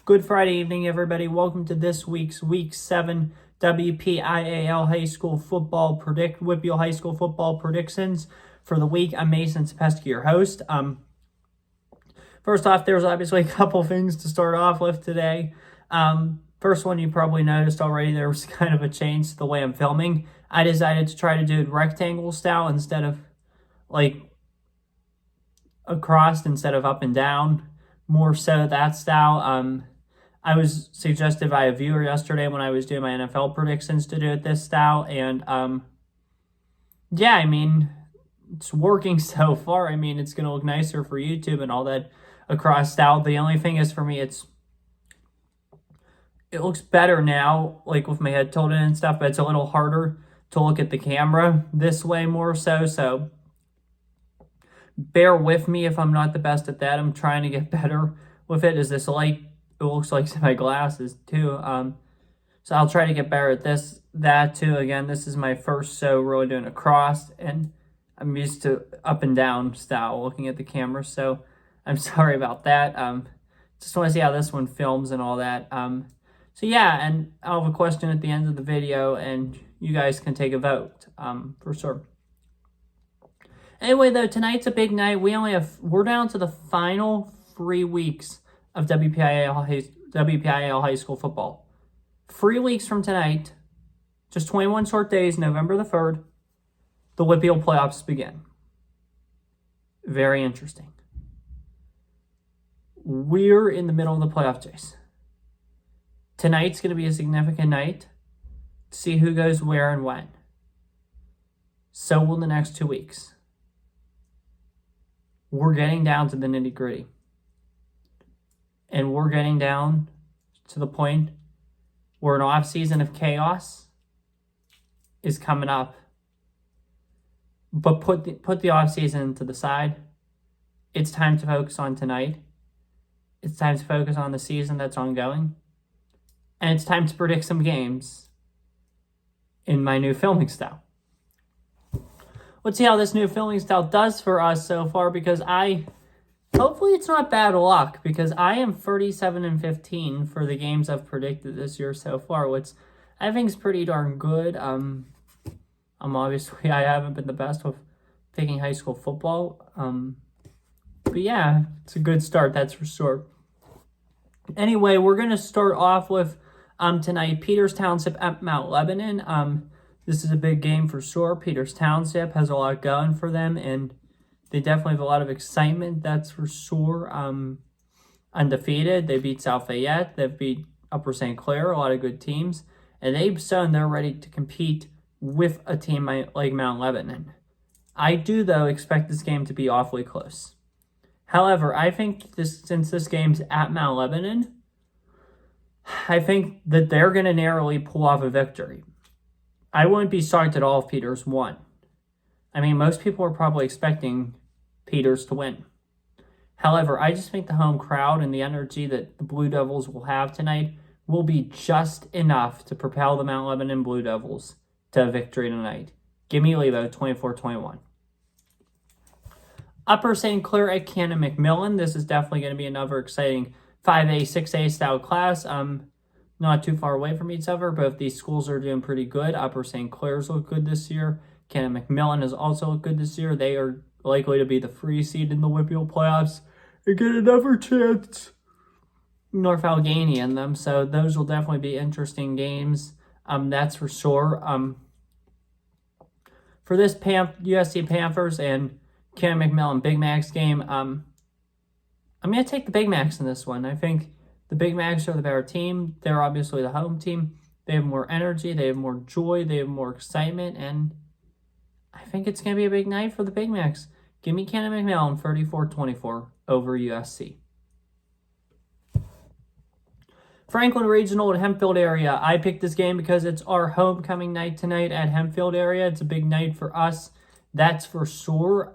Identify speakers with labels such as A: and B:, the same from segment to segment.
A: Good Friday evening, everybody. Welcome to this week's Week 7 WPIAL High School Football WPIAL High School Football Predictions for the week. I'm Mason Sapesky, your host. First off, there's obviously a couple things to start off with today. First one, you probably noticed already, there was kind of a change to the way I'm filming. I decided to try to do it rectangle style instead of across instead of up and down. More so that style. I was suggested by a viewer yesterday when I was doing my NFL predictions to do it this style. And yeah, I mean, it's working so far. I mean, it's going to look nicer for YouTube and all that across style. The only thing is for me, it looks better now, like with my head tilted and stuff, but it's a little harder to look at the camera this way more so. So bear with me if I'm not the best at that. I'm trying to get better with it. Is this light? It looks like my glasses too. So I'll try to get better at that too. Again, this is my first really doing a cross, and I'm used to up and down style looking at the camera. So I'm sorry about that. Just want to see how this one films and all that. So yeah, and I'll have a question at the end of the video, and you guys can take a vote for sure. Anyway, though, tonight's a big night. We're down to the final 3 weeks of WPIAL High School Football. 3 weeks from tonight, just 21 short days, November the 3rd, the WPIAL playoffs begin. Very interesting. We're in the middle of the playoff chase. Tonight's going to be a significant night to see who goes where and when. So will the next 2 weeks. We're getting down to the nitty-gritty. And we're getting down to the point where an off-season of chaos is coming up. But put the off-season to the side. It's time to focus on tonight. It's time to focus on the season that's ongoing. And it's time to predict some games in my new filming style. Let's see how this new filming style does for us so far, because hopefully it's not bad luck, because I am 37-15 for the games I've predicted this year so far, which I think is pretty darn good. I haven't been the best with picking high school football. But yeah, it's a good start, that's for sure. Anyway, we're going to start off with tonight, Peters Township at Mount Lebanon. This is a big game for sure. Peters Township has a lot going for them, and they definitely have a lot of excitement, that's for sure. Undefeated. They beat South Fayette. They've beat Upper St. Clair, a lot of good teams. And they've shown they're ready to compete with a team like Mount Lebanon. I do, though, expect this game to be awfully close. However, I think since this game's at Mount Lebanon, I think that they're going to narrowly pull off a victory. I wouldn't be shocked at all if Peters won. I mean, most people are probably expecting Peters to win. However, I just think the home crowd and the energy that the Blue Devils will have tonight will be just enough to propel the Mount Lebanon Blue Devils to a victory tonight. Give me Levo, 24-21. Upper St. Clair at Cannon McMillan. This is definitely going to be another exciting 5A, 6A style class. Not too far away from each other. Both these schools are doing pretty good. Upper St. Clair's look good this year. Cannon McMillan has also looked good this year. They are likely to be the free seed in the WPIAL playoffs and get another chance. North Allegheny in them. So those will definitely be interesting games. That's for sure. For this USC Panthers and Cannon McMillan Big Macs game, I'm going to take the Big Macs in this one. I think the Big Macs are the better team. They're obviously the home team. They have more energy. They have more joy. They have more excitement. And I think it's going to be a big night for the Big Macs. Give me Cannon McMillan 34-24 over USC. Franklin Regional at Hempfield area. I picked this game because it's our homecoming night tonight at Hempfield area. It's a big night for us. That's for sure.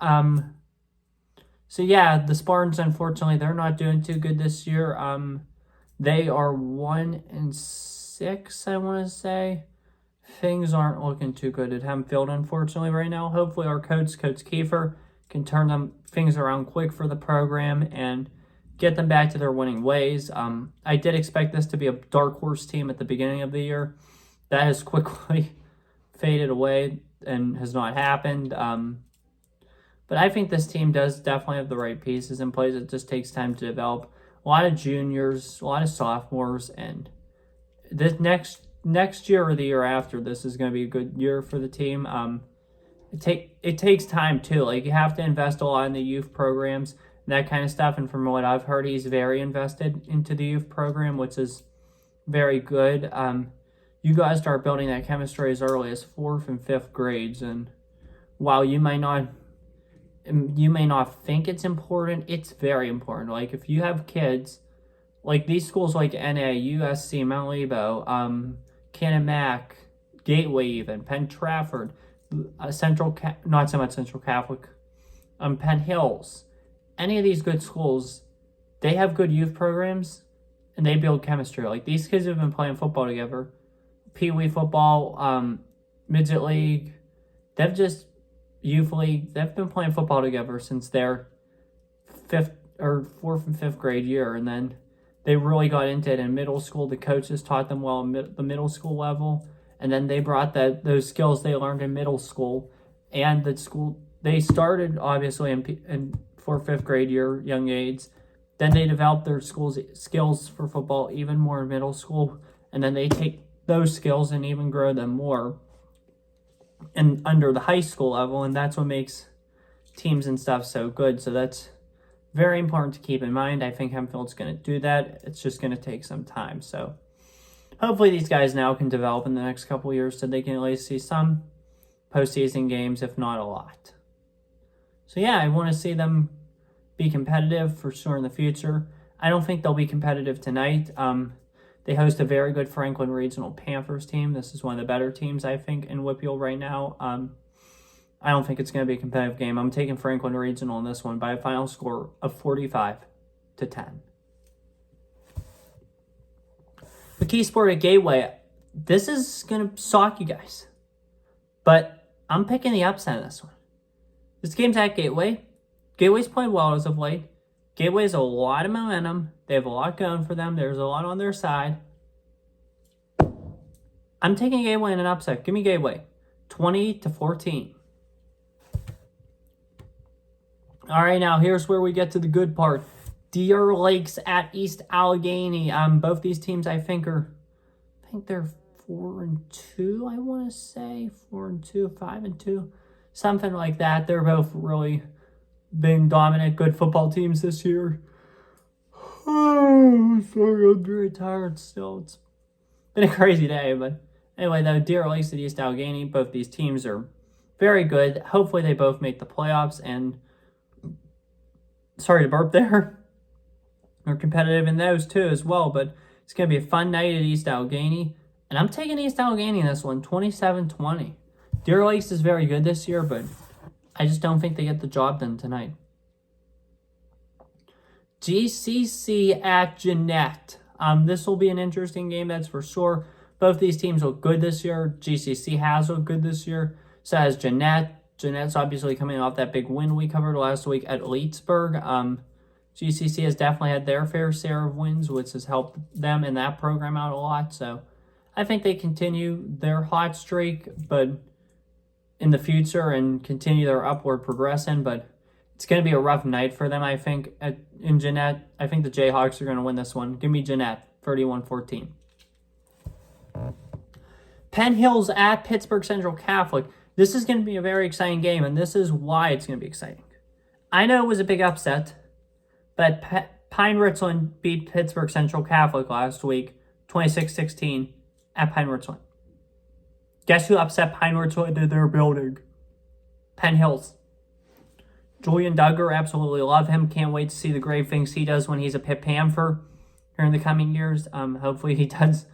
A: So yeah, the Spartans, unfortunately, they're not doing too good this year. They are 1-6, I want to say. Things aren't looking too good at Hempfield, unfortunately, right now. Hopefully our Coach Kiefer, can turn things around quick for the program and get them back to their winning ways. I did expect this to be a dark horse team at the beginning of the year. That has quickly faded away and has not happened. But I think this team does definitely have the right pieces in place. It just takes time to develop. A lot of juniors, a lot of sophomores, and this next year or the year after, this is going to be a good year for the team. It takes time too. Like, you have to invest a lot in the youth programs, that kind of stuff. And from what I've heard, he's very invested into the youth program, which is very good. You guys start building that chemistry as early as 4th and 5th grades, and while you may not think it's important, it's very important. Like, if you have kids, like these schools like NA, USC, Mount Lebo, Canon Mac, Gateway, even Penn Trafford, not so much Central Catholic, Penn Hills, any of these good schools, they have good youth programs and they build chemistry. Like, these kids have been playing football together, Pee Wee football, midget league, youth league, they've been playing football together since their 4th and 5th grade year, and then they really got into it in middle school. The coaches taught them well at the middle school level, and then they brought those skills they learned in middle school and the school. They started obviously in 4th, 5th grade year, young age. Then they developed their skills for football even more in middle school, and then they take those skills and even grow them more and under the high school level, and that's what makes teams and stuff so good. So that's very important to keep in mind. I think Hempfield's going to do that. It's just going to take some time. So hopefully these guys now can develop in the next couple of years so they can at least see some postseason games, if not a lot. So yeah, I want to see them be competitive for sure in the future. I don't think they'll be competitive tonight. They host a very good Franklin Regional Panthers team. This is one of the better teams, I think, in WPIAL right now. I don't think it's going to be a competitive game. I'm taking Franklin Regional in this one by a final score of 45-10. The Key Sport at Gateway. This is going to shock you guys, but I'm picking the upset in this one. This game's at Gateway. Gateway's played well as of late. Gateway has a lot of momentum. They have a lot going for them. There's a lot on their side. I'm taking Gateway in an upset. Give me Gateway. 20-14. All right, now here's where we get to the good part. Deer Lakes at East Allegheny. Both these teams I think they're 4-2, I want to say. 4-2, 5-2. Something like that. They're both really been dominant, good football teams this year. Oh, sorry, I'm very tired still. It's been a crazy day, but anyway, though, Deer Lakes at East Allegheny, both these teams are very good. Hopefully they both make the playoffs, and sorry to burp there. They're competitive in those too as well, but it's going to be a fun night at East Allegheny, and I'm taking East Allegheny in this one, 27-20. Deer Lakes is very good this year, but I just don't think they get the job done tonight. GCC at Jeannette. This will be an interesting game, that's for sure. Both these teams look good this year. GCC has looked good this year. So has Jeannette. Jeannette's obviously coming off that big win we covered last week at Leedsburg. GCC has definitely had their fair share of wins, which has helped them in that program out a lot. So I think they continue their hot streak, but in the future, and continue their upward progression, but it's going to be a rough night for them, I think, in Jeannette. I think the Jayhawks are going to win this one. Give me Jeannette, 31-14. Penn Hills at Pittsburgh Central Catholic. This is going to be a very exciting game, and this is why it's going to be exciting. I know it was a big upset, but Pine Richland beat Pittsburgh Central Catholic last week, 26-16, at Pine Richland. Guess who upset Pine Richland in their building? Penn Hills. Julian Duggar, absolutely love him. Can't wait to see the great things he does when he's a Pitt Panther here in the coming years. Hopefully he does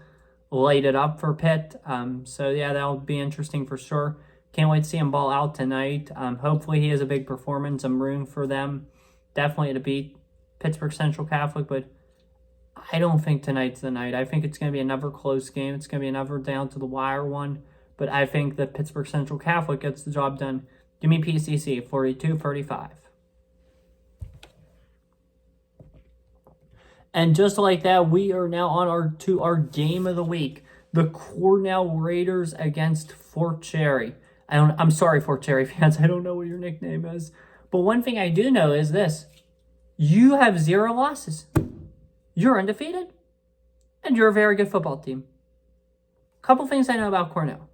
A: light it up for Pitt. So yeah, that'll be interesting for sure. Can't wait to see him ball out tonight. Hopefully he has a big performance. I'm rooting for them definitely to beat Pittsburgh Central Catholic, but I don't think tonight's the night. I think it's going to be another close game. It's going to be another down to the wire one. But I think that Pittsburgh Central Catholic gets the job done. Give me PCC, 42-35. And just like that, we are now on to our game of the week. The Cornell Raiders against Fort Cherry. I'm sorry, Fort Cherry fans. I don't know what your nickname is. But one thing I do know is this. You have 0 losses. You're undefeated. And you're a very good football team. Couple things I know about Cornell.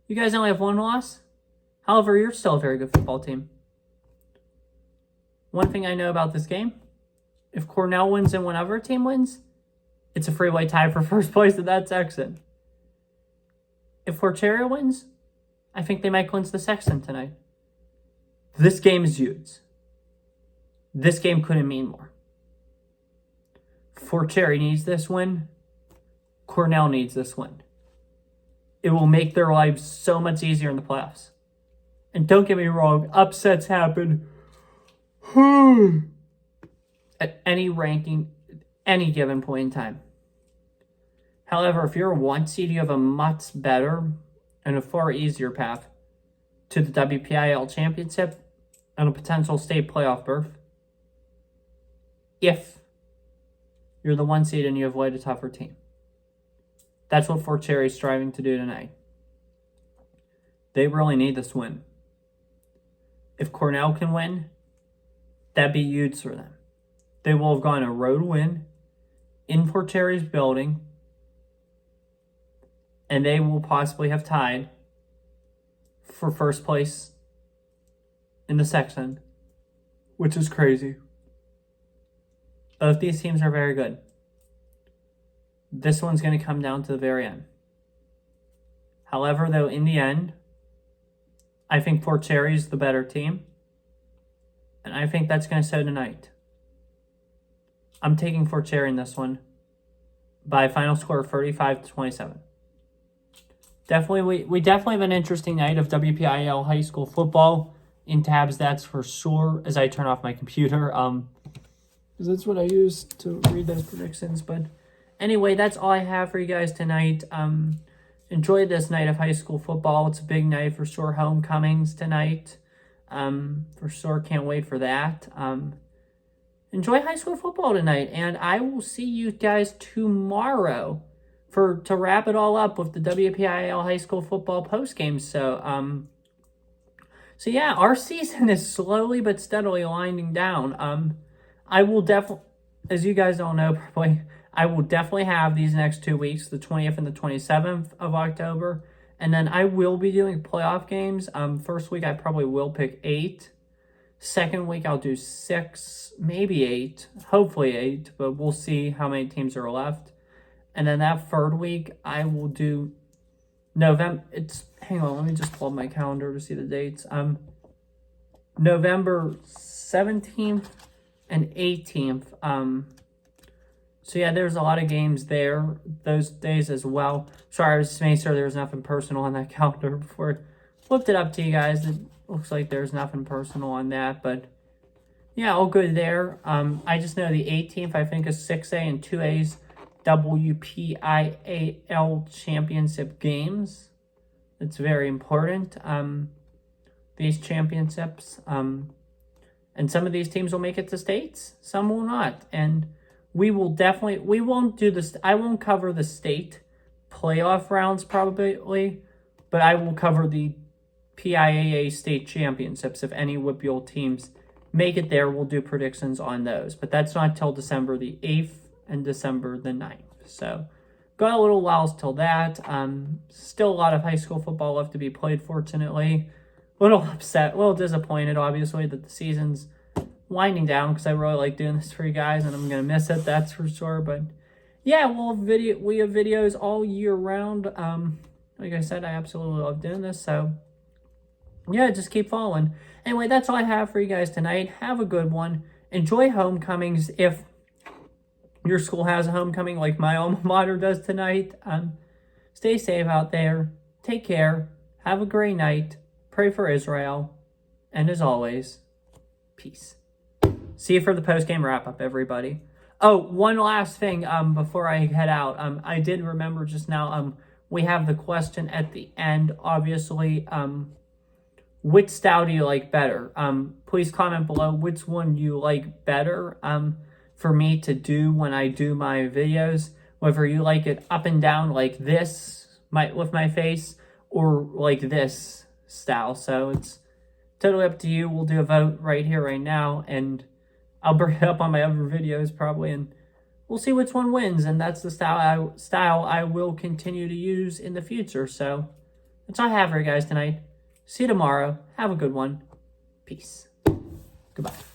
A: You guys only have 1 loss. However, you're still a very good football team. One thing I know about this game. If Cornell wins and one other team wins, it's a freeway tie for first place in that section. If Fort Cherry wins, I think they might clinch the section tonight. This game is huge. This game couldn't mean more. Fort Cherry needs this win. Cornell needs this win. It will make their lives so much easier in the playoffs. And don't get me wrong, upsets happen at any ranking, any given point in time. However, if you're a 1 seed, you have a much better and a far easier path to the WPIAL championship and a potential state playoff berth. If you're the 1 seed and you avoid a tougher team. That's what Fort Cherry is striving to do tonight. They really need this win. If Cornell can win, that'd be huge for them. They will have gone a road win in Fort Cherry's building, and they will possibly have tied for first place in the section, which is crazy. Both these teams are very good. This one's going to come down to the very end. However, though, in the end, I think Fort Cherry is the better team. And I think that's going to show tonight. I'm taking Fort Cherry in this one by a final score of 35-27. We definitely have an interesting night of WPIAL high school football in tabs, that's for sure, as I turn off my computer. Because that's what I use to read those predictions. But anyway, that's all I have for you guys tonight. Enjoy this night of high school football. It's a big night for sure. Homecomings tonight. For sure, can't wait for that. Enjoy high school football tonight, and I will see you guys tomorrow to wrap it all up with the WPIAL high school football postgame. So yeah, our season is slowly but steadily winding down. I will definitely, as you guys don't know probably, I will definitely have these next 2 weeks, the 20th and the 27th of October. And then I will be doing playoff games. First week, I probably will pick 8. Second week, I'll do 6, maybe 8, hopefully 8, but we'll see how many teams are left. And then that third week, I will do November. Hang on, let me just pull up my calendar to see the dates. November 17th and 18th. So yeah, there's a lot of games there those days as well. Sorry, I was just making sure there was nothing personal on that calendar before I flipped it up to you guys. It looks like there's nothing personal on that, but yeah, all good there. I just know the 18th, I think, is 6A and 2A's WPIAL championship games. It's very important, these championships. And some of these teams will make it to states, some will not. And we won't do this. I won't cover the state playoff rounds probably, but I will cover the PIAA state championships. If any WPIAL teams make it there, we'll do predictions on those. But that's not till December the 8th and December the 9th. So got a little while till that. Still a lot of high school football left to be played, fortunately. A little upset, a little disappointed, obviously, that the season's winding down because I really like doing this for you guys and I'm going to miss it, that's for sure. But yeah, we have videos all year round. Like I said, I absolutely love doing this. So yeah, just keep following. Anyway, that's all I have for you guys tonight. Have a good one. Enjoy homecomings if your school has a homecoming like my alma mater does tonight. Stay safe out there. Take care. Have a great night. Pray for Israel. And as always, peace. See you for the post-game wrap-up, everybody. Oh, one last thing before I head out. I did remember just now, we have the question at the end, obviously. Which style do you like better? Please comment below which one you like better. for me to do when I do my videos, whether you like it up and down like this with my face or like this style. So it's totally up to you. We'll do a vote right here, right now, and I'll bring it up on my other videos probably, and we'll see which one wins. And that's the style I will continue to use in the future. So that's all I have for you guys tonight. See you tomorrow. Have a good one. Peace. Goodbye.